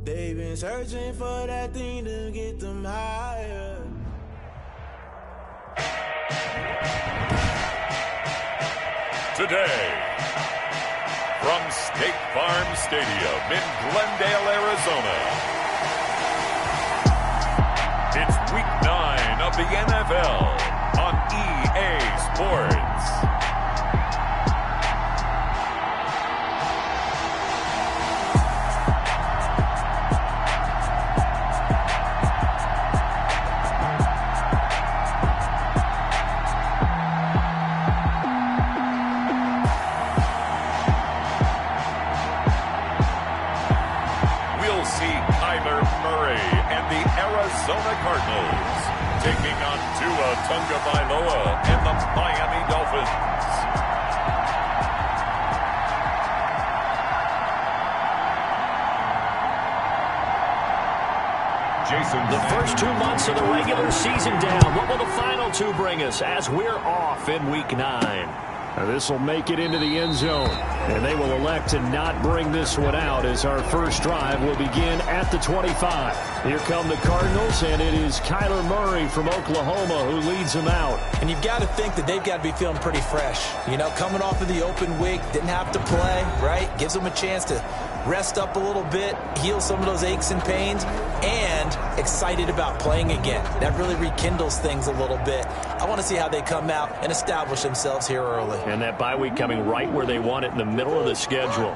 They've been searching for that thing to get them higher. Today, from State Farm Stadium in Glendale, Arizona, it's Week 9 of the NFL on EA Sports. Arizona Cardinals taking on Tua Tagovailoa and the Miami Dolphins. Jason, the first 2 months of the regular season down. What will the final two bring us as we're off in Week 9? This will make it into the end zone, and they will elect to not bring this one out as our first drive will begin at the 25. Here come the Cardinals, and it is Kyler Murray from Oklahoma who leads them out. And you've got to think that they've got to be feeling pretty fresh. You know, coming off of the open week, didn't have to play, right? Gives them a chance to rest up a little bit, heal some of those aches and pains, and excited about playing again. That really rekindles things a little bit. I want to see how they come out and establish themselves here early. And that bye week coming right where they want it in the middle of the schedule.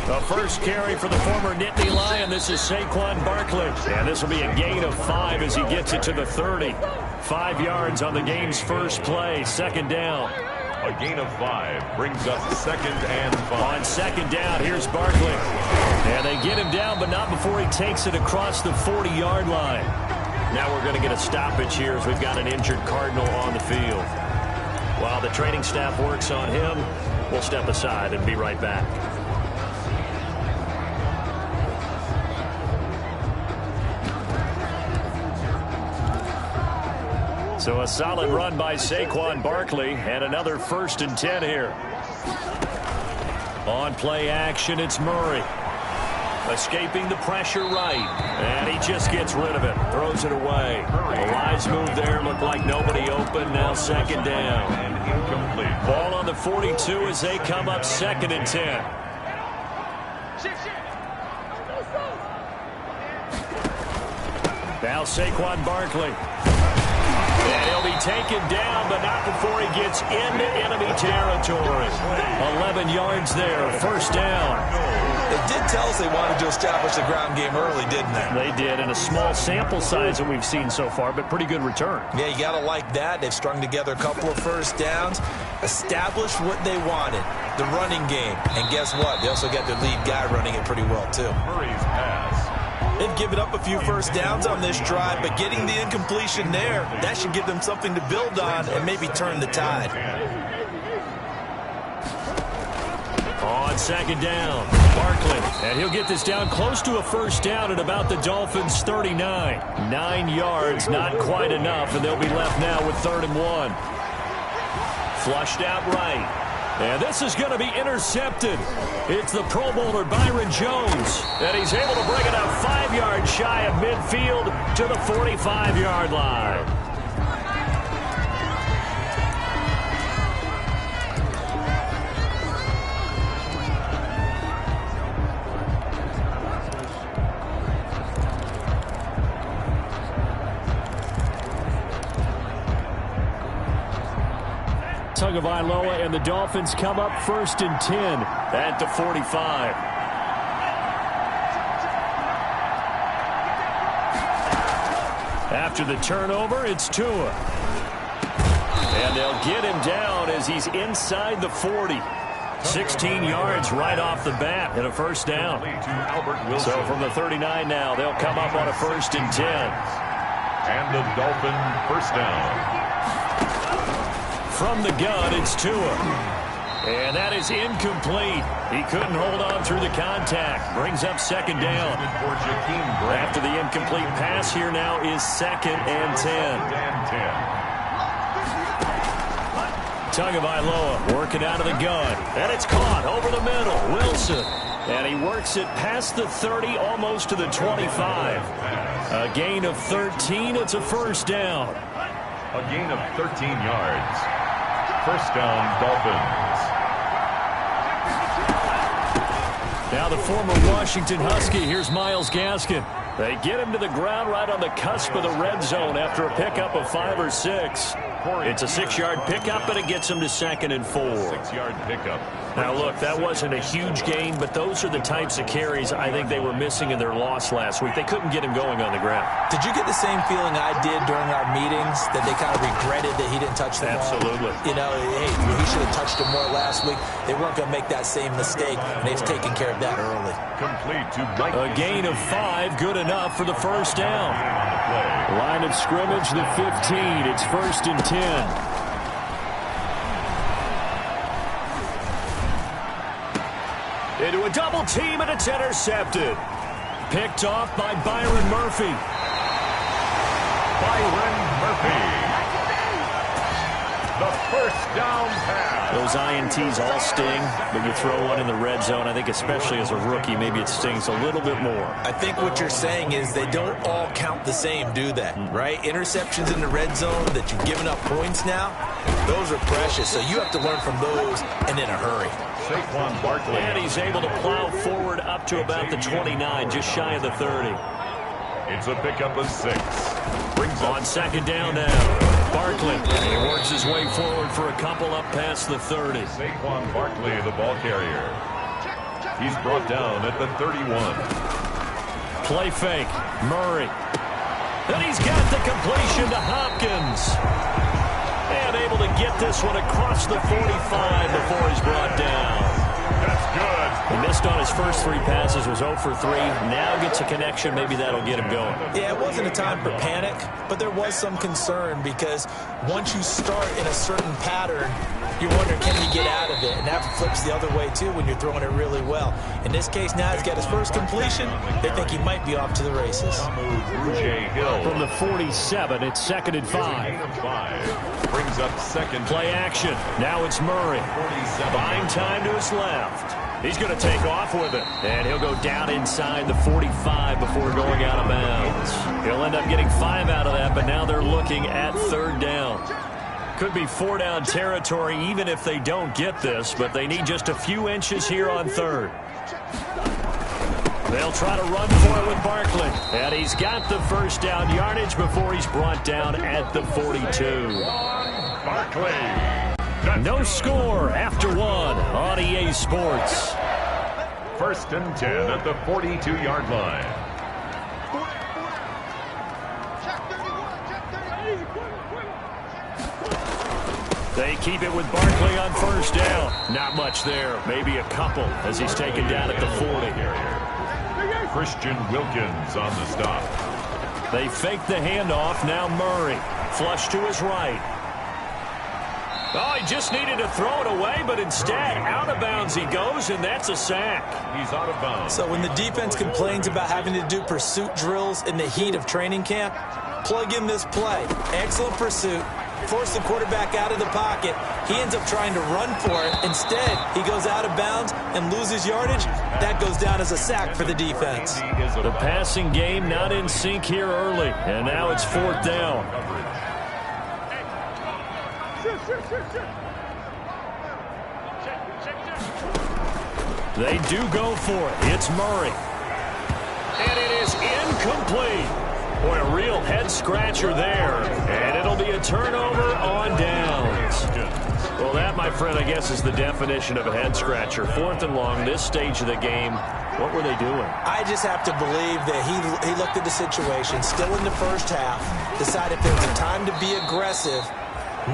The first carry for the former Nittany Lion. This is Saquon Barkley. And this will be a gain of 5 as he gets it to the 30. 5 yards on the game's first play. Second down. A gain of 5 brings us second and 5. On second down, here's Barkley. And they get him down, but not before he takes it across the 40-yard line. Now we're going to get a stoppage here as we've got an injured Cardinal on the field. While the training staff works on him, we'll step aside and be right back. So a solid run by Saquon Barkley and another 1st and 10 here. On play action, it's Murray. Escaping the pressure right. And he just gets rid of it. Throws it away. A wise move there. Looked like nobody open. Now second down. And incomplete. Ball on the 42 as they come up 2nd and 10. Now Saquon Barkley. And he'll be taken down, but not before he gets into enemy territory. 11 yards there, first down. They did tell us they wanted to establish the ground game early, didn't they? They did, in a small sample size that we've seen so far, but pretty good return. Yeah, you got to like that. They've strung together a couple of first downs, established what they wanted, the running game. And guess what? They also got their lead guy running it pretty well, too. Murray's pass. They've given up a few first downs on this drive, but getting the incompletion there, that should give them something to build on and maybe turn the tide. On second down, Barkley. And he'll get this down close to a first down at about the Dolphins' 39. 9 yards, not quite enough, and they'll be left now with 3rd and 1. Flushed out right. And this is going to be intercepted. It's the Pro Bowler Byron Jones. And he's able to bring it up 5 yards shy of midfield to the 45-yard line. Tagovailoa and the Dolphins come up 1st and 10 at the 45. After the turnover, it's Tua. And they'll get him down as he's inside the 40. 16 yards right off the bat and a first down. So from the 39 now, they'll come up on a 1st and 10. And the Dolphin first down. From the gun, it's Tua. And that is incomplete. He couldn't hold on through the contact. Brings up second down. After the incomplete pass, here now is 2nd and 10. Tagovailoa working out of the gun. And it's caught over the middle. Wilson. And he works it past the 30, almost to the 25. A gain of 13. It's a first down. A gain of 13 yards. First down, Dolphins. Now the former Washington Husky. Here's Myles Gaskin. They get him to the ground right on the cusp of the red zone after a pickup of 5 or 6. It's a 6-yard pickup, but it gets him to 2nd and 4. 6-yard pickup. Now, look, that wasn't a huge gain, but those are the types of carries I think they were missing in their loss last week. They couldn't get him going on the ground. Did you get the same feeling I did during our meetings, that they kind of regretted that he didn't touch the ball? Absolutely. You know, hey, he should have touched him more last week. They weren't going to make that same mistake, and they've taken care of that early. Complete to right. A gain of 5, good enough for the first down. Line of scrimmage, the 15. It's 1st and 10. Into a double team, and it's intercepted. Picked off by Byron Murphy. Byron Murphy. The first down pass. Those INTs all sting, but you throw one in the red zone. I think especially as a rookie, maybe it stings a little bit more. I think what you're saying is they don't all count the same, do they? Right? Interceptions in the red zone that you've given up points now, those are precious. So you have to learn from those and in a hurry. Saquon Barkley. And he's able to plow forward up to about the 29, just shy of the 30. It's a pickup of 6. Brings on 2nd down now. Barkley, and he works his way forward for a couple up past the 30. Saquon Barkley, the ball carrier. He's brought down at the 31. Play fake. Murray. And he's got the completion to Hopkins. And able to get this one across the 45 before he's brought down. That's good. He missed on his first 3 passes, was 0 for 3. Now gets a connection. Maybe that'll get him going. Yeah, it wasn't a time for panic, but there was some concern because once you start in a certain pattern, you're wondering, can he get out of it? And that flips the other way, too, when you're throwing it really well. In this case, now he's got his first completion. They think he might be off to the races. From the 47, it's 2nd and 5. Brings up 2nd. Play action. Now it's Murray. Buying time to his left. He's going to take off with it. And he'll go down inside the 45 before going out of bounds. He'll end up getting 5 out of that, but now they're looking at 3rd down. Could be 4-down territory even if they don't get this, but they need just a few inches here on 3rd. They'll try to run for it with Barkley. And he's got the first down yardage before he's brought down at the 42. Barkley. No score after 1 on EA Sports. 1st and 10 at the 42-yard line. They keep it with Barkley on 1st down. Not much there. Maybe a couple as he's taken down at the 40. Christian Wilkins on the stop. They fake the handoff. Now Murray. Flush to his right. Oh, he just needed to throw it away, but instead, out of bounds he goes, and that's a sack. He's out of bounds. So when the defense complains about having to do pursuit drills in the heat of training camp, plug in this play. Excellent pursuit. Force the quarterback out of the pocket. He ends up trying to run for it. Instead, he goes out of bounds and loses yardage. That goes down as a sack for the defense. The passing game not in sync here early, and now it's 4th down. They do go for it. It's Murray. And it is incomplete. Boy, a real head-scratcher there. And it'll be a turnover on downs. Well, that, my friend, I guess is the definition of a head-scratcher. 4th and long, this stage of the game. What were they doing? I just have to believe that he looked at the situation, still in the first half, decided if there was a time to be aggressive,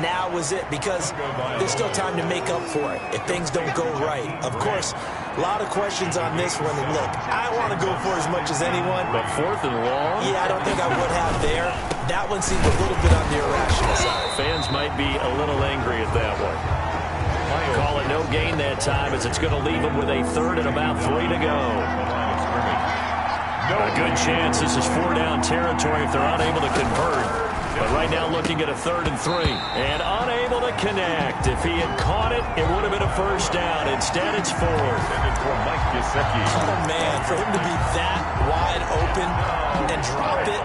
now was it, because there's still time to make up for it if things don't go right. Of course, a lot of questions on this one, and look, I want to go for as much as anyone. But 4th and long? Yeah, I don't think I would have there. That one seemed a little bit on the irrational side. Fans might be a little angry at that one. Call it no gain that time, as it's going to leave them with a 3rd and about 3 to go. A good chance this is 4-down territory if they're unable to convert. But right now looking at a 3rd and 3. And unable to connect. If he had caught it, it would have been a first down. Instead, it's 4. Oh, man, for him to be that wide open and drop it.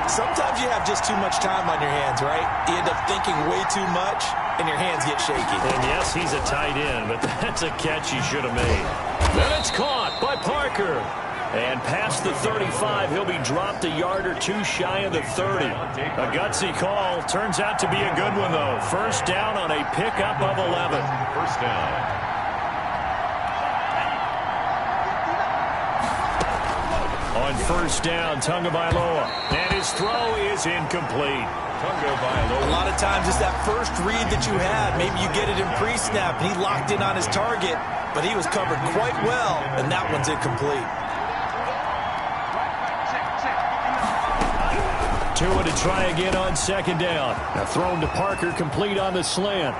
Sometimes you have just too much time on your hands, right? You end up thinking way too much, and your hands get shaky. And yes, he's a tight end, but that's a catch he should have made. Then it's caught by Parker. And past the 35, he'll be dropped a yard or two shy of the 30. A gutsy call. Turns out to be a good one, though. First down on a pickup of 11. First down. On first down, Tagovailoa. And his throw is incomplete. A lot of times it's that first read that you have. Maybe you get it in pre-snap, and he locked in on his target, but he was covered quite well, and that one's incomplete. Tua to try again on second down. Now thrown to Parker, complete on the slant.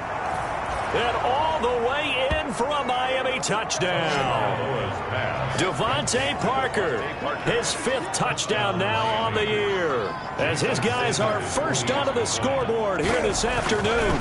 And all the way in for a Miami touchdown. Devontae Parker, his 5th touchdown now on the year, as his guys are first onto the scoreboard here this afternoon.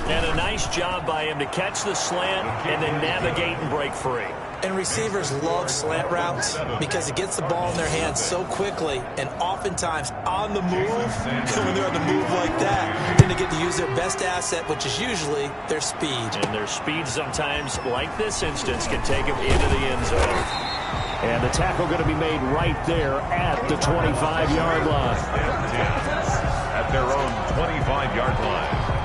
And a nice job by him to catch the slant and then navigate and break free. And receivers love slant routes because it gets the ball in their hands so quickly and oftentimes on the move. When they're on the move like that, then they get to use their best asset, which is usually their speed. And their speed sometimes, like this instance, can take them into the end zone. And the tackle going to be made right there at the 25-yard line. At their own 25-yard line.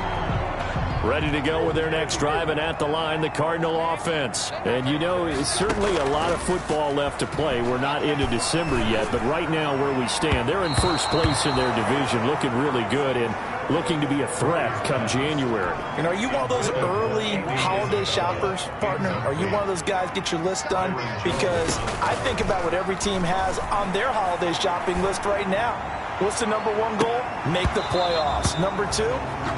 Ready to go with their next drive, and at the line, the Cardinal offense. And, you know, it's certainly a lot of football left to play. We're not into December yet, but right now where we stand, they're in first place in their division, looking really good and looking to be a threat come January. And are you one of those early holiday shoppers, partner? Are you one of those guys get your list done? Because I think about what every team has on their holiday shopping list right now. What's the number 1 goal? Make the playoffs. Number 2,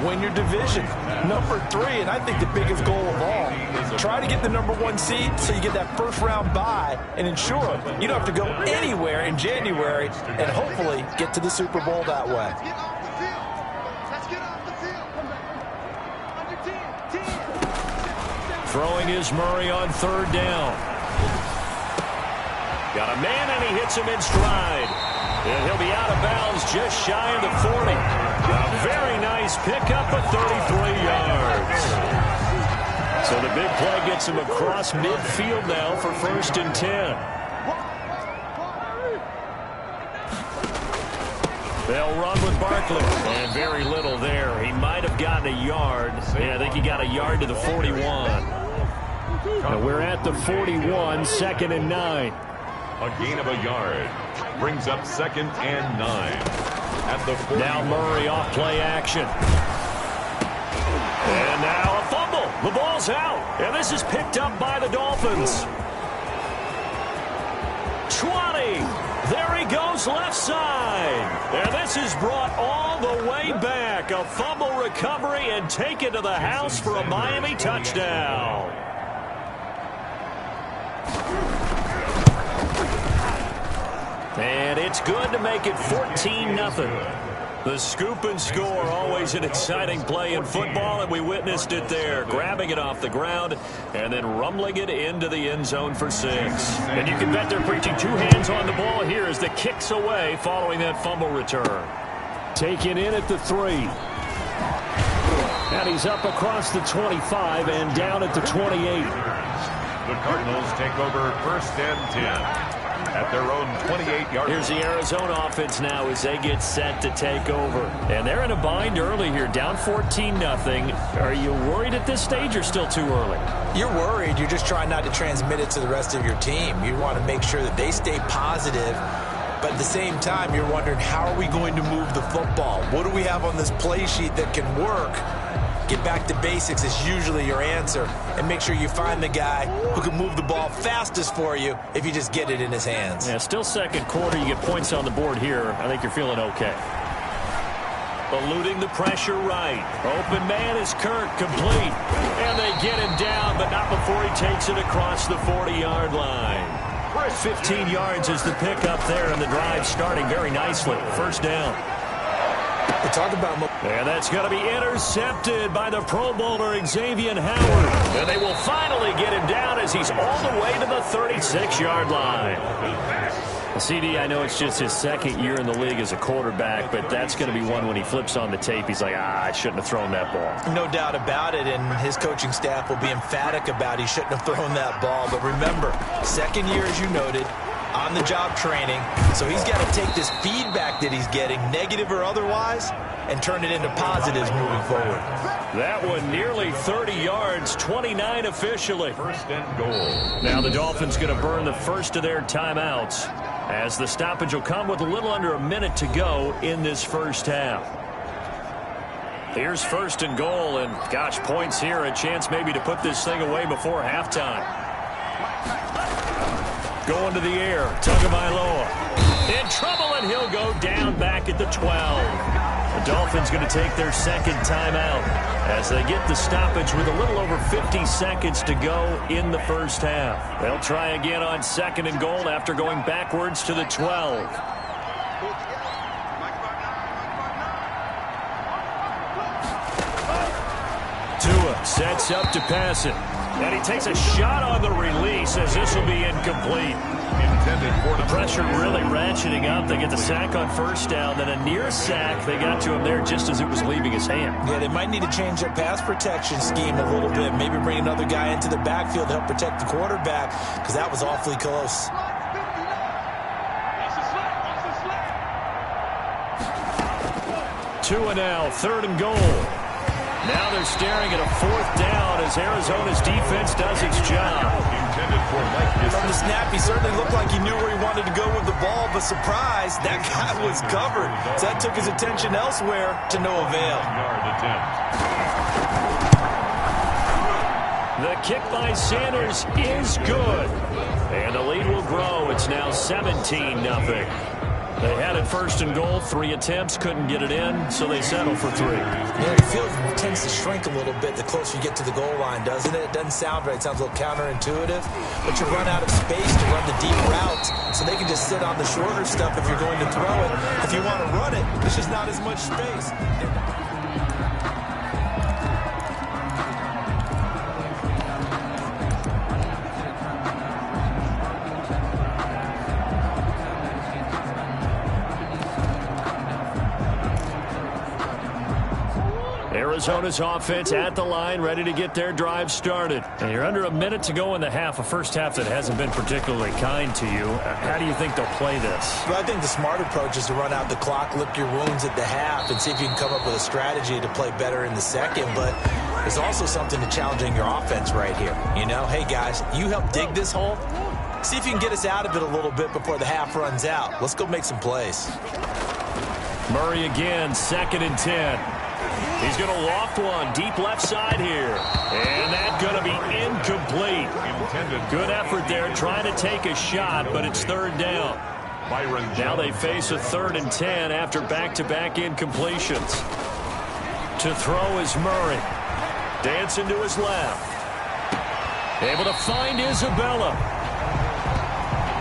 win your division. Number 3, and I think the biggest goal of all, try to get the number 1 seed so you get that first-round bye and ensure you don't have to go anywhere in January and hopefully get to the Super Bowl that way. Throwing is Murray on third down. Got a man, and he hits him in stride. And he'll be out of bounds just shy of the 40. A very nice pickup of 33 yards. So the big play gets him across midfield now for 1st and 10. They'll run with Barkley. And very little there. He might have gotten a yard. Yeah, I think he got a yard to the 41. And we're at the 41, 2nd and 9. A gain of a yard. Brings up 2nd and 9. At the 40. Now Murray off play action. And now a fumble. The ball's out. And this is picked up by the Dolphins. 20. There he goes left side. And this is brought all the way back. A fumble recovery and taken to the house for a Miami touchdown. And it's good to make it 14-0. The scoop and score, always an exciting play in football, and we witnessed it there, grabbing it off the ground and then rumbling it into the end zone for 6. And you can bet they're preaching 2 hands on the ball here as the kick's away following that fumble return. Taken in at the 3. And he's up across the 25 and down at the 28. The Cardinals take over 1st and 10. At their own 28-yard. Here's the Arizona offense now as they get set to take over. And they're in a bind early here, down 14-0. Are you worried at this stage or still too early? You're worried. You're just trying not to transmit it to the rest of your team. You want to make sure that they stay positive. But at the same time, you're wondering, how are we going to move the football? What do we have on this play sheet that can work? Get back to basics is usually your answer. And make sure you find the guy who can move the ball fastest for you if you just get it in his hands. Yeah, still second quarter. You get points on the board here. I think you're feeling okay. Eluding the pressure right. Open man is Kirk, complete. And they get him down, but not before he takes it across the 40-yard line. 15 yards is the pickup there, and the drive starting very nicely. First down. Talk about and that's going to be intercepted by the Pro Bowler Xavier Howard. And they will finally get him down as he's all the way to the 36-yard line. Well, CD, I know it's just his second year in the league as a quarterback, but that's going to be one when he flips on the tape, he's like, I shouldn't have thrown that ball. No doubt about it, and his coaching staff will be emphatic about he shouldn't have thrown that ball. But remember, second year, as you noted, on-the-job training, so he's got to take this feedback that he's getting, negative or otherwise, and turn it into positives moving forward. That one nearly 30 yards, 29 officially. First and goal. Now the Dolphins going to burn the first of their timeouts as the stoppage will come with a little under a minute to go in this first half. Here's first and goal, and gosh, points here, a chance maybe to put this thing away before halftime. Going to the air, Tagovailoa in trouble, and he'll go down back at the 12. The Dolphins going to take their second timeout as they get the stoppage with a little over 50 seconds to go in the first half. They'll try again on second and goal after going backwards to the 12. Tua sets up to pass it. And he takes a shot on the release as this will be incomplete. Intended for the pressure really ratcheting up. They get the sack on first down, then a near sack. They got to him there just as it was leaving his hand. Yeah, they might need to change their pass protection scheme a little bit. Maybe bring another guy into the backfield to help protect the quarterback, because that was awfully close. Tua now, third and goal. Now they're staring at a fourth down as Arizona's defense does its job. intended for Mike. From the snap, he certainly looked like he knew where he wanted to go with the ball, but surprise, that guy was covered. So that took his attention elsewhere to no avail. Yard attempt. The kick by Sanders is good. And the lead will grow. It's now 17-0. They had it first and goal, 3 attempts, couldn't get it in, so they settle for 3. Yeah, the field tends to shrink a little bit the closer you get to the goal line, doesn't it? It doesn't sound right. It sounds a little counterintuitive. But you run out of space to run the deep routes, so they can just sit on the shorter stuff if you're going to throw it. If you want to run it, there's just not as much space. Arizona's offense at the line, ready to get their drive started. And you're under a minute to go in the half, a first half that hasn't been particularly kind to you. How do you think they'll play this? Well, I think the smart approach is to run out the clock, lick your wounds at the half, and see if you can come up with a strategy to play better in the second. But there's also something to challenging your offense right here. You know, hey, guys, you help dig this hole. See if you can get us out of it a little bit before the half runs out. Let's go make some plays. Murray again, 2nd and 10. He's going to loft one deep left side here. And that's going to be incomplete. Good effort there trying to take a shot, but it's 3rd down. Now they face a 3rd and 10 after back-to-back incompletions. To throw is Murray. Dancing to his left. Able to find Isabella.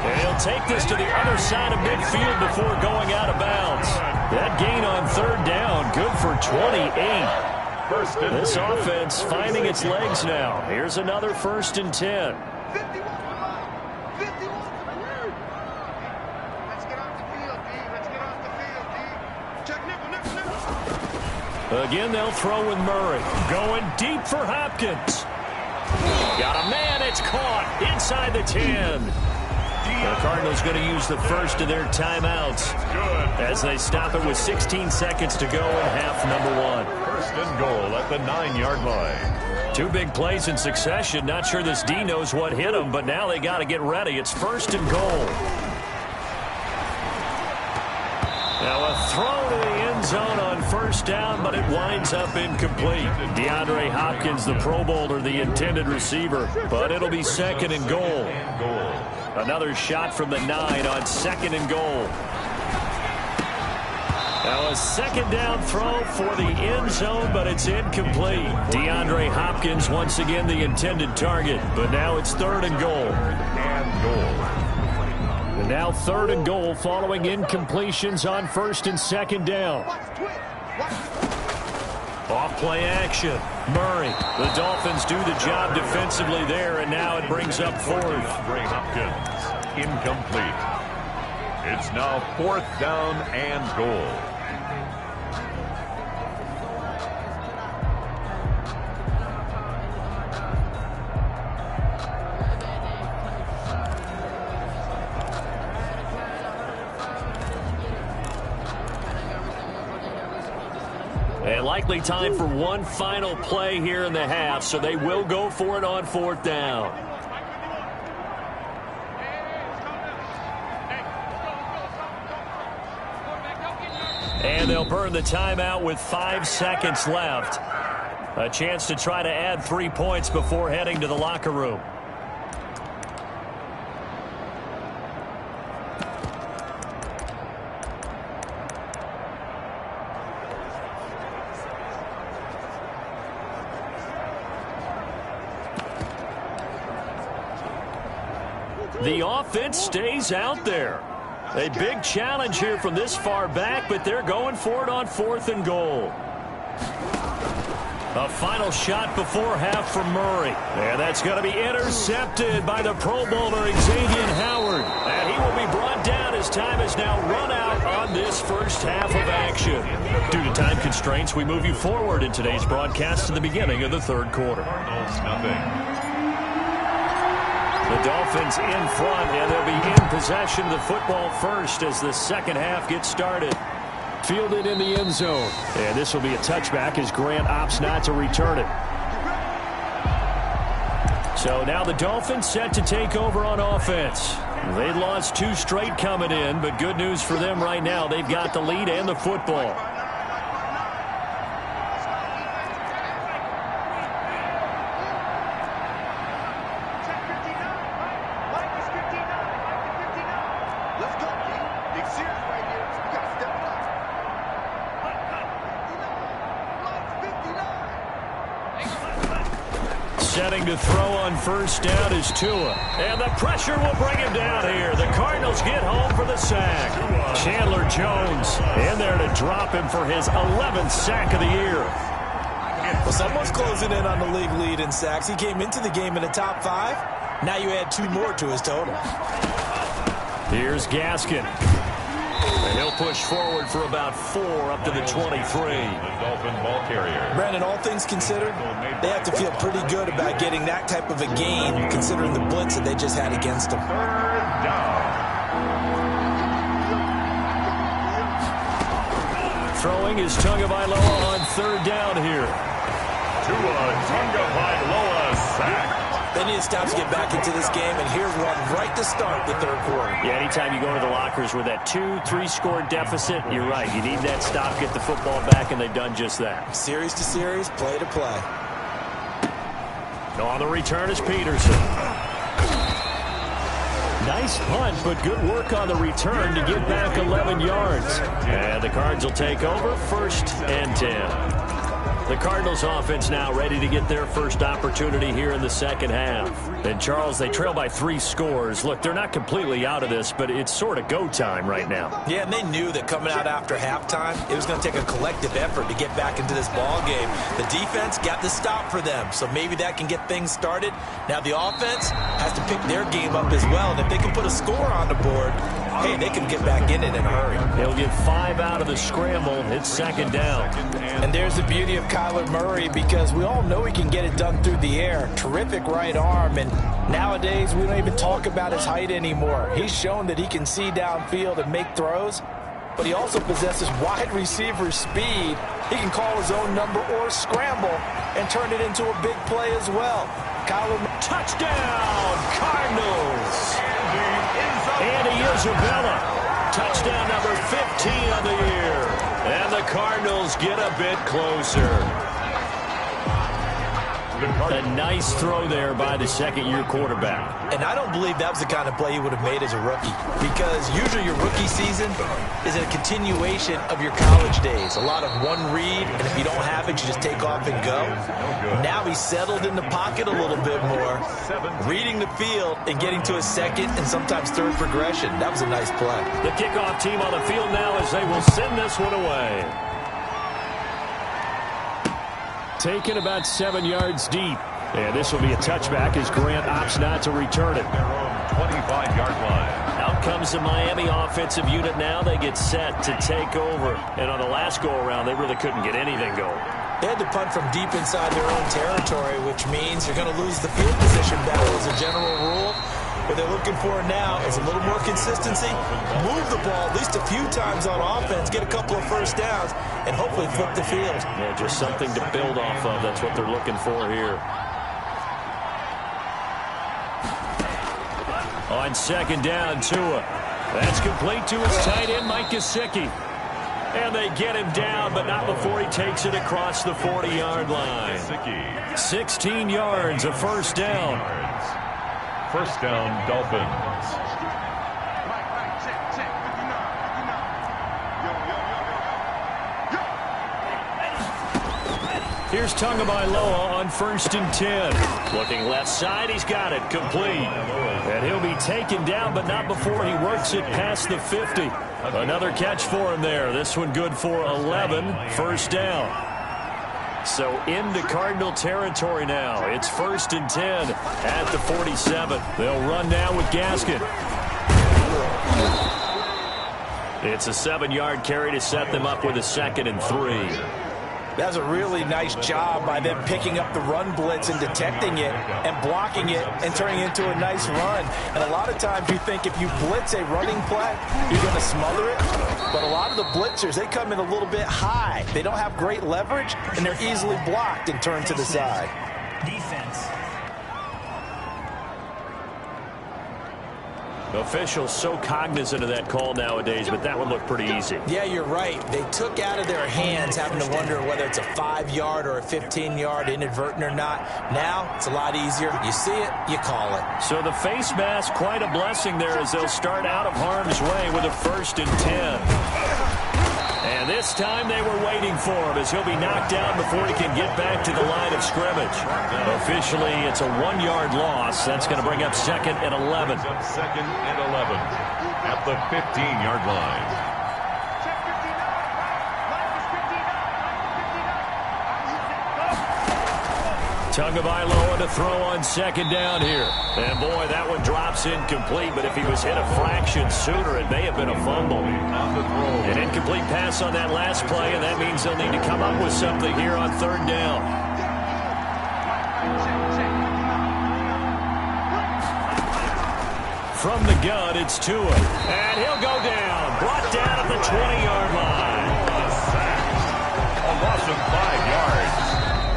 And he'll take this to the other side of midfield before going out of bounds. That gain on 3rd down, good for 28. This offense finding its legs now. Here's another 1st and 10. Again, they'll throw with Murray. Going deep for Hopkins. Got a man, it's caught inside the 10. The Cardinals going to use the first of their timeouts as they stop it with 16 seconds to go in half number 1. 1st and goal at the 9-yard line. 2 big plays in succession. Not sure this D knows what hit him, but now they got to get ready. It's 1st and goal. Now a throw to the end zone on 1st down, but it winds up incomplete. DeAndre Hopkins, the Pro Bowler, the intended receiver, but it'll be 2nd and goal. Another shot from the 9 on 2nd and goal. Now a 2nd down throw for the end zone, but it's incomplete. DeAndre Hopkins once again the intended target, but now it's 3rd and goal. And now 3rd and goal following incompletions on 1st and 2nd down. Off play action. Murray. The Dolphins do the job defensively there, and now it brings up fourth. Andre Hopkins, incomplete. It's now 4th down and goal. And likely time for one final play here in the half, so they will go for it on 4th down. And they'll burn the timeout with 5 seconds left. A chance to try to add 3 points before heading to the locker room. The offense stays out there. A big challenge here from this far back, but they're going for it on 4th and goal. A final shot before half from Murray. And that's going to be intercepted by the Pro Bowler Xavier Howard. And he will be brought down as time has now run out on this first half of action. Due to time constraints, we move you forward in today's broadcast to the beginning of the 3rd quarter. Nothing. The Dolphins in front, and they'll be in possession of the football first as the second half gets started. Fielded in the end zone. And this will be a touchback as Grant opts not to return it. So now the Dolphins set to take over on offense. They lost 2 straight coming in, but good news for them right now. They've got the lead and the football. Setting to throw on 1st down is Tua. And the pressure will bring him down here. The Cardinals get home for the sack. Chandler Jones in there to drop him for his 11th sack of the year. Well, someone's closing in on the league lead in sacks. He came into the game in the top 5. Now you add 2 more to his total. Here's Gaskin. And he'll push forward for about 4 up to the 23. The Dolphin ball carrier. Brandon, all things considered, they have to feel pretty good about getting that type of a gain, considering the blitz that they just had against them. 3rd down. Throwing is Tagovailoa on 3rd down here. Tua Tagovailoa sack. They need to stop to get back into this game, and here's one right to start the 3rd quarter. Yeah, anytime you go to the lockers with that 2-3 score deficit, you're right. You need that stop, get the football back, and they've done just that. Series to series, play to play. On the return is Peterson. Nice punt, but good work on the return to get back 11 yards. And the Cards will take over 1st and 10. The Cardinals offense now ready to get their first opportunity here in the second half. And Charles, they trail by 3 scores. Look, they're not completely out of this, but it's sort of go time right now. Yeah, and they knew that coming out after halftime, it was going to take a collective effort to get back into this ball game. The defense got the stop for them, so maybe that can get things started. Now the offense has to pick their game up as well, and if they can put a score on the board, hey, they can get back in it in a hurry. They'll get 5 out of the scramble. It's 2nd down. And there's the beauty of Kyler Murray, because we all know he can get it done through the air. Terrific right arm, and nowadays we don't even talk about his height anymore. He's shown that he can see downfield and make throws, but he also possesses wide receiver speed. He can call his own number or scramble and turn it into a big play as well. Kyler, touchdown, Cardinals. Andy Isabella, touchdown number 15 of the year. And the Cardinals get a bit closer. A nice throw there by the second-year quarterback. And I don't believe that was the kind of play he would have made as a rookie, because usually your rookie season is a continuation of your college days. A lot of one read, and if you don't have it, you just take off and go. Now he's settled in the pocket a little bit more, reading the field and getting to a second and sometimes third progression. That was a nice play. The kickoff team on the field now as they will send this one away. Taken about 7 yards deep. And this will be a touchback as Grant opts not to return it. Their own 25-yard line. Out comes the Miami offensive unit now. They get set to take over. And on the last go-around, they really couldn't get anything going. They had to punt from deep inside their own territory, which means you're going to lose the field position battle as a general rule. What they're looking for now is a little more consistency, move the ball at least a few times on offense, get a couple of first downs, and hopefully flip the field. Yeah, just something to build off of. That's what they're looking for here. On second down, Tua. That's complete to his tight end, Mike Gesicki. And they get him down, but not before he takes it across the 40-yard line. 16 yards, a first down. First down, Dolphins. Here's Tagovailoa on 1st and 10. Looking left side, he's got it, complete. And he'll be taken down, but not before he works it past the 50. Another catch for him there. This one good for 11, first down. So into Cardinal territory now. It's 1st and 10 at the 47. They'll run now with Gaskin. It's a 7-yard carry to set them up with a 2nd and 3. That was a really nice job by them picking up the run blitz and detecting it and blocking it and turning it into a nice run. And a lot of times you think if you blitz a running play, you're going to smother it. But a lot of the blitzers, they come in a little bit high. They don't have great leverage, and they're easily blocked and turned to the side. Defense. Officials so cognizant of that call nowadays, but that would look pretty easy. Yeah, you're right. They took out of their hands having to wonder whether it's a 5-yard or a 15-yard inadvertent or not. Now, it's a lot easier. You see it, you call it. So the face mask, quite a blessing there as they'll start out of harm's way with a 1st and 10. And this time they were waiting for him as he'll be knocked down before he can get back to the line of scrimmage. Officially, it's a 1-yard loss. That's going to bring up 2nd and 11. 2nd and 11 at the 15-yard line. Tagovailoa to throw on 2nd down here. And boy, that one drops incomplete, but if he was hit a fraction sooner, it may have been a fumble. An incomplete pass on that last play, and that means they'll need to come up with something here on 3rd down. From the gun, it's Tua. And he'll go down. Brought down at the 20-yard line. A loss of 5 yards.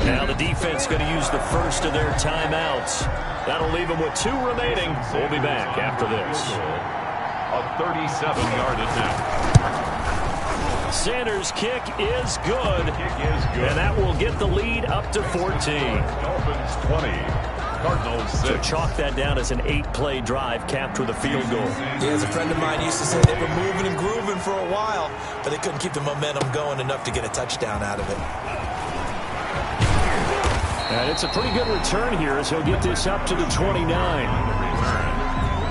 Now the defense going to use the first of their timeouts. That'll leave them with 2 remaining. We'll be back after this. A 37-yard attempt. Sanders' kick is good. And that will get the lead up to 14. Dolphins 20. Cardinals 6. So chalk that down as an 8-play drive capped with a field goal. Yeah, as a friend of mine used to say, they were moving and grooving for a while, but they couldn't keep the momentum going enough to get a touchdown out of it. And it's a pretty good return here as he'll get this up to the 29.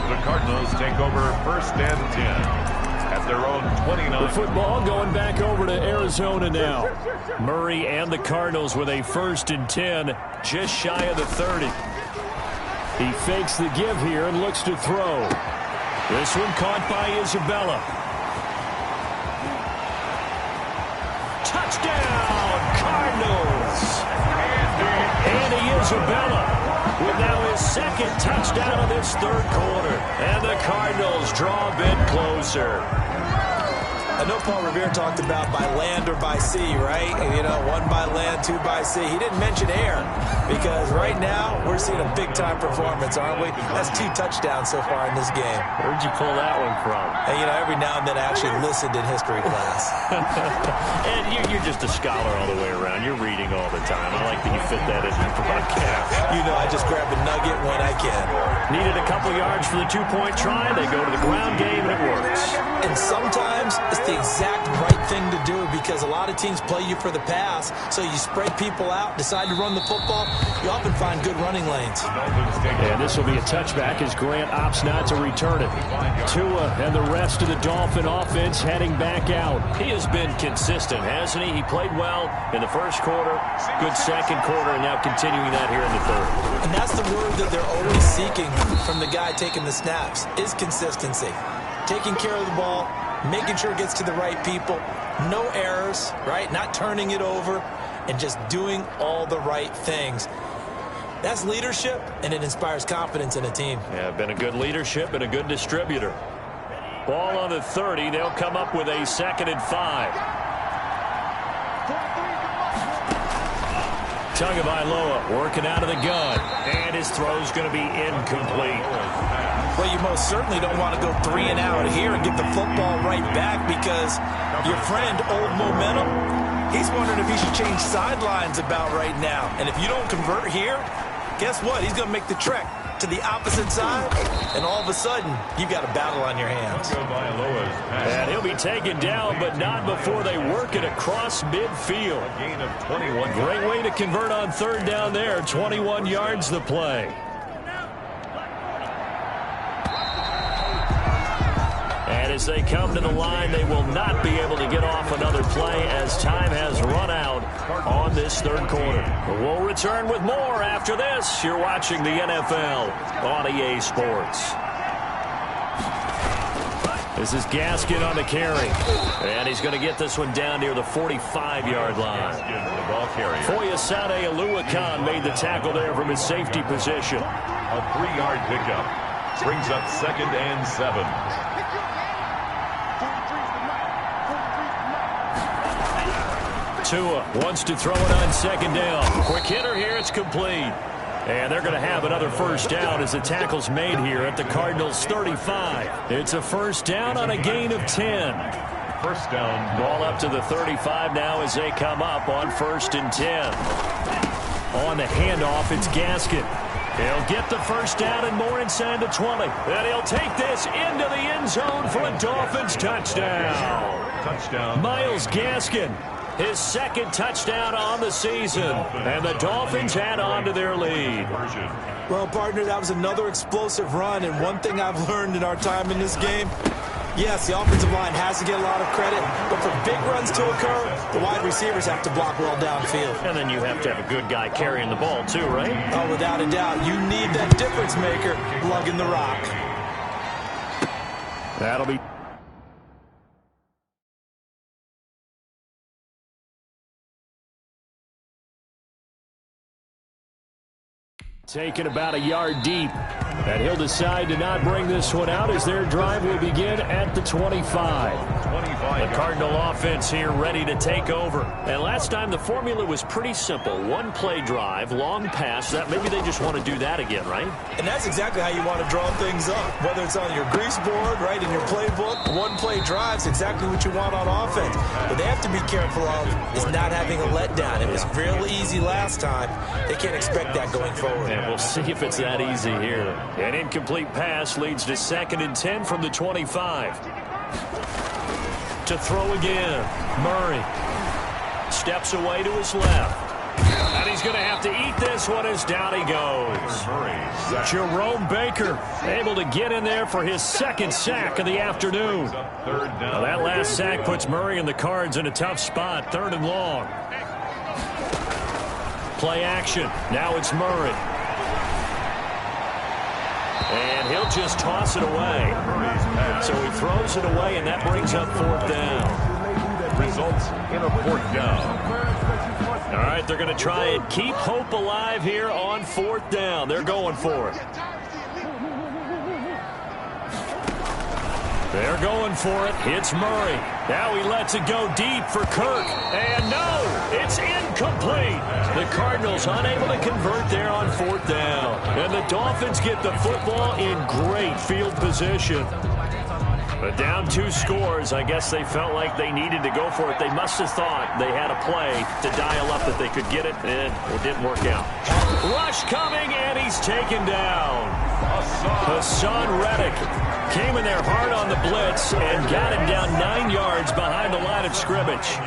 The Cardinals take over 1st and 10 at their own 29. The football going back over to Arizona now. Murray and the Cardinals with a 1st and 10, just shy of the 30. He fakes the give here and looks to throw. This one caught by Isabella. Touchdown, Cardinals! Andy Isabella with now his 2nd touchdown of this 3rd quarter. And the Cardinals draw a bit closer. I know Paul Revere talked about by land or by sea, right? You know, 1 by land, 2 by sea. He didn't mention air because right now we're seeing a big-time performance, aren't we? That's 2 touchdowns so far in this game. Where'd you pull that one from? And, you know, every now and then I actually listened in history class. And you're just a scholar all the way around. You're reading all the time. I like that you fit that in your broadcast. You know, I just grab a nugget when I can. Needed a couple yards for the two-point try. They go to the ground game, and it works. And sometimes it's the exact right thing to do because a lot of teams play you for the pass. So you spread people out, decide to run the football. You often find good running lanes. And this will be a touchback as Grant opts not to return it. Tua and the rest of the Dolphin offense heading back out. He has been consistent, hasn't he? He played well in the first quarter, good second quarter, and now continuing that here in the third. And that's the word that they're always seeking from the guy taking the snaps, is consistency. Taking care of the ball, making sure it gets to the right people, no errors, right? Not turning it over, and just doing all the right things. That's leadership, and it inspires confidence in a team. Yeah, been a good leadership and a good distributor. Ball on the 30. They'll come up with a 2nd and 5. Tagovailoa working out of the gun, and his throw's going to be incomplete. Well, you most certainly don't want to go 3 and out here and get the football right back because your friend, Old Momentum, he's wondering if he should change sidelines about right now. And if you don't convert here, guess what? He's going to make the trek to the opposite side, and all of a sudden, you've got a battle on your hands. And he'll be taken down, but not before they work it across midfield. A gain of 21. Great way to convert on 3rd down there. 21 yards the play. And as they come to the line, they will not be able to get off another play as time has run out on this 3rd quarter. We'll return with more after this. You're watching the NFL on EA Sports. This is Gaskin on the carry. And he's going to get this one down near the 45-yard line. The ball carrier. Foyesade Aluakan made the tackle there from his safety position. A 3-yard pickup. Brings up 2nd and 7. Tua wants to throw it on 2nd down. Quick hitter here. It's complete. And they're going to have another 1st down as the tackle's made here at the Cardinals' 35. It's a 1st down on a gain of 10. 1st down. Ball up to the 35 now as they come up on 1st and 10. On the handoff, it's Gaskin. He'll get the 1st down and more inside the 20. And he'll take this into the end zone for a Dolphins touchdown. Touchdown. Myles Gaskin. His 2nd touchdown on the season. And the Dolphins add on to their lead. Well, partner, that was another explosive run. And one thing I've learned in our time in this game, yes, the offensive line has to get a lot of credit. But for big runs to occur, the wide receivers have to block well downfield. And then you have to have a good guy carrying the ball too, right? Oh, without a doubt. You need that difference maker lugging the rock. That'll be... taken about a yard deep. And he'll decide to not bring this one out as their drive will begin at the 25. The Cardinal offense here ready to take over. And last time the formula was pretty simple. 1-play drive, long pass. That maybe they just want to do that again, right? And that's exactly how you want to draw things up. Whether it's on your grease board, right, in your playbook, 1-play drive's exactly what you want on offense. What they have to be careful of is not having a letdown. It was real easy last time. They can't expect that going forward. And we'll see if it's that easy here. An incomplete pass leads to 2nd and 10 from the 25. To throw again. Murray steps away to his left. And he's going to have to eat this one as down he goes. Jerome Baker able to get in there for his 2nd sack of the afternoon. Now that last sack puts Murray and the Cards in a tough spot. 3rd and long. Play action. Now it's Murray. And he'll just toss it away. So he throws it away, and that brings up 4th down. Results in a 4th down. All right, they're going to try and keep hope alive here on 4th down. They're going for it. They're going for it. It's Murray. Now he lets it go deep for Kirk. And no, it's incomplete. The Cardinals unable to convert there on 4th down. And the Dolphins get the football in great field position. But down 2 scores, I guess they felt like they needed to go for it. They must have thought they had a play to dial up that they could get it, and it didn't work out. Rush coming, and he's taken down. A Hassan Reddick came in there hard on the blitz and got him down 9 yards behind the line of scrimmage.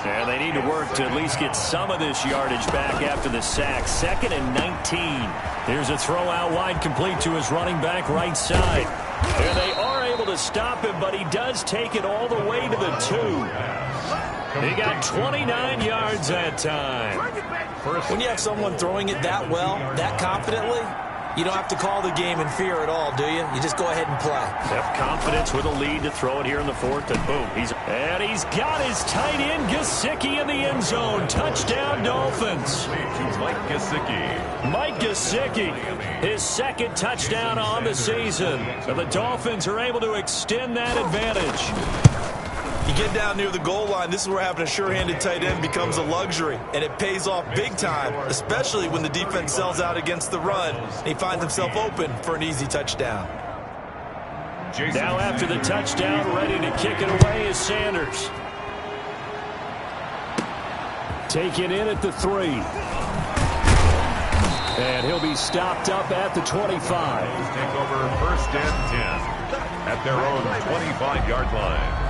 And they need to work to at least get some of this yardage back after the sack. 2nd and 19. Here's a throw out wide, complete to his running back right side. And they are able to stop him, but he does take it all the way to the 2. He got 29 yards that time. When you have someone throwing it that well, that confidently, you don't have to call the game in fear at all, do you? You just go ahead and play. Yep, confidence with a lead to throw it here in the 4th, and boom. He's got his tight end, Gesicki, in the end zone. Touchdown, Dolphins. Mike Gesicki. Mike Gesicki, his 2nd touchdown on the season. So the Dolphins are able to extend that advantage. You get down near the goal line, this is where having a sure-handed tight end becomes a luxury, and it pays off big time, especially when the defense sells out against the run, and he finds himself open for an easy touchdown. Now after the touchdown, ready to kick it away is Sanders. Taken in at the 3. And he'll be stopped up at the 25. Take over 1st and 10 at their own 25-yard line.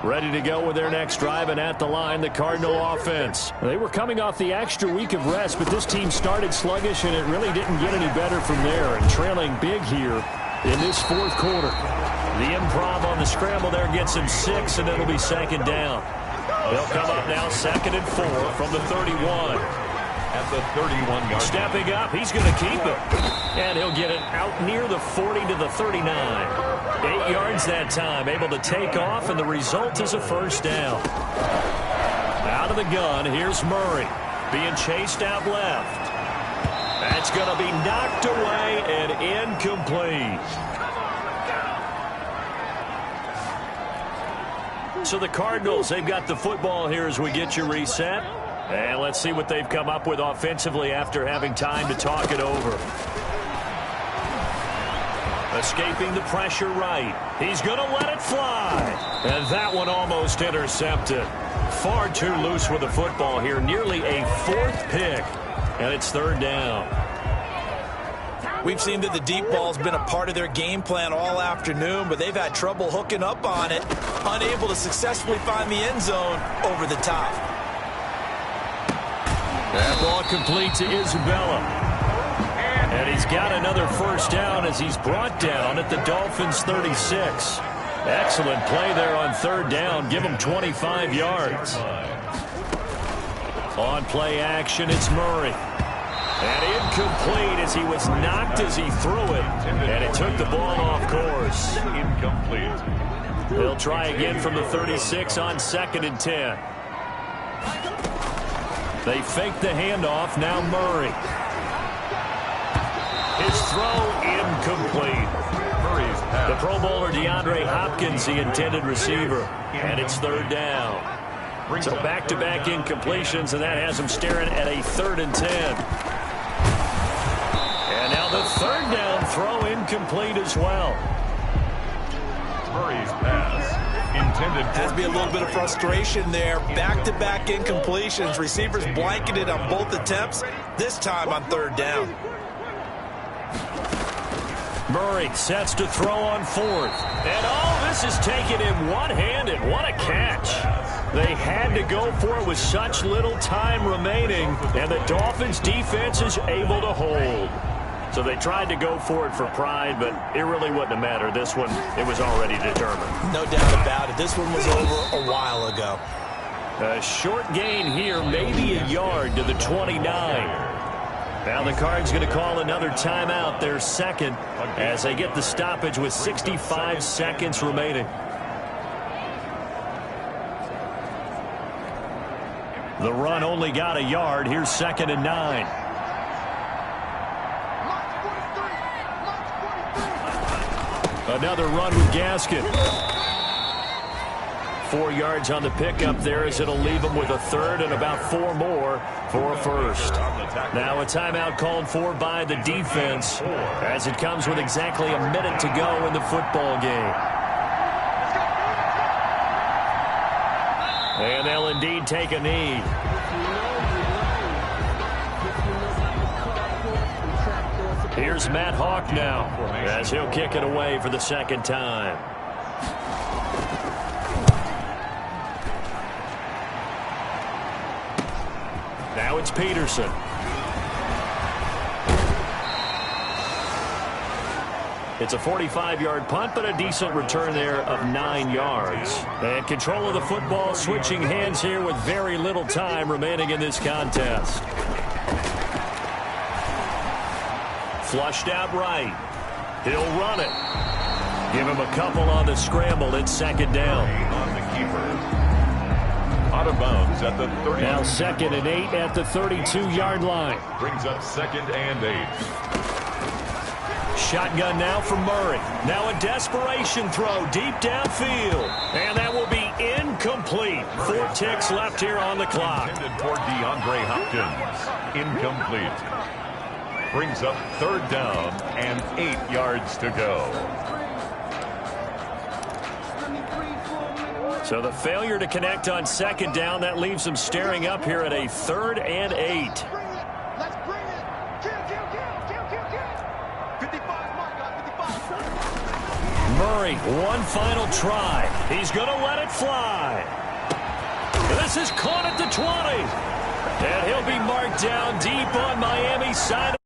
Ready to go with their next drive, and at the line, the Cardinal offense. They were coming off the extra week of rest, but this team started sluggish, and it really didn't get any better from there. And trailing big here in this 4th quarter. The improv on the scramble there gets him 6, and it'll be 2nd down. They'll come up now 2nd and 4 from the 31. At the 31-yard. Stepping up, he's going to keep it. And he'll get it out near the 40 to the 39. 8 yards that time, able to take off, and the result is a 1st down. Out of the gun, here's Murray, being chased out left. That's going to be knocked away and incomplete. So the Cardinals, they've got the football here as we get you reset. And let's see what they've come up with offensively after having time to talk it over. Escaping the pressure right. He's going to let it fly. And that one almost intercepted. Far too loose with the football here. Nearly a 4th pick. And it's 3rd down. We've seen that the deep ball's been a part of their game plan all afternoon, but they've had trouble hooking up on it. Unable to successfully find the end zone over the top. That ball complete to Isabella. And he's got another 1st down as he's brought down at the Dolphins' 36. Excellent play there on 3rd down. Give him 25 yards. On play action, it's Murray. And incomplete as he was knocked as he threw it. And it took the ball off course. Incomplete. They'll try again from the 36 on 2nd and 10. They fake the handoff. Now Murray. His throw incomplete. The Pro Bowler DeAndre Hopkins, the intended receiver. And it's 3rd down. So back-to-back incompletions, and that has him staring at a 3rd and 10. And now the 3rd down throw incomplete as well. Murray's pass. Intended. Has to be a little bit of frustration there. Back-to-back incompletions. Receivers blanketed on both attempts, this time on 3rd down. Murray sets to throw on 4th. And all this is taken in one-handed. What a catch. They had to go for it with such little time remaining, and the Dolphins' defense is able to hold. So they tried to go for it for pride, but it really wouldn't have mattered. This one, it was already determined. No doubt about it. This one was over a while ago. A short gain here, maybe a yard to the 29. Now the Cards going to call another timeout, their 2nd, as they get the stoppage with 65 seconds remaining. The run only got a yard. Here's 2nd and 9. Another run with Gaskin. 4 yards on the pickup there as it'll leave him with a 3rd and about 4 more for a 1st. Now a timeout called for by the defense as it comes with exactly a minute to go in the football game. And they'll indeed take a knee. Here's Matt Hawk now as he'll kick it away for the second time. Now it's Peterson. It's a 45-yard punt, but a decent return there of 9 yards. And control of the football switching hands here with very little time remaining in this contest. Flushed out right. He'll run it. Give him a couple on the scramble. It's second down. On the keeper. Out of bounds at the 30. Now 2nd and 8 at the 32-yard line. Brings up 2nd and 8. Shotgun now for Murray. Now a desperation throw deep downfield. And that will be incomplete. 4 ticks left here on the clock. Intended for DeAndre Hopkins. Incomplete. Brings up 3rd down and 8 yards to go. So the failure to connect on 2nd down, that leaves them staring up here at a 3rd and 8. Murray, one final try. He's going to let it fly. This is caught at the 20. And he'll be marked down deep on Miami's side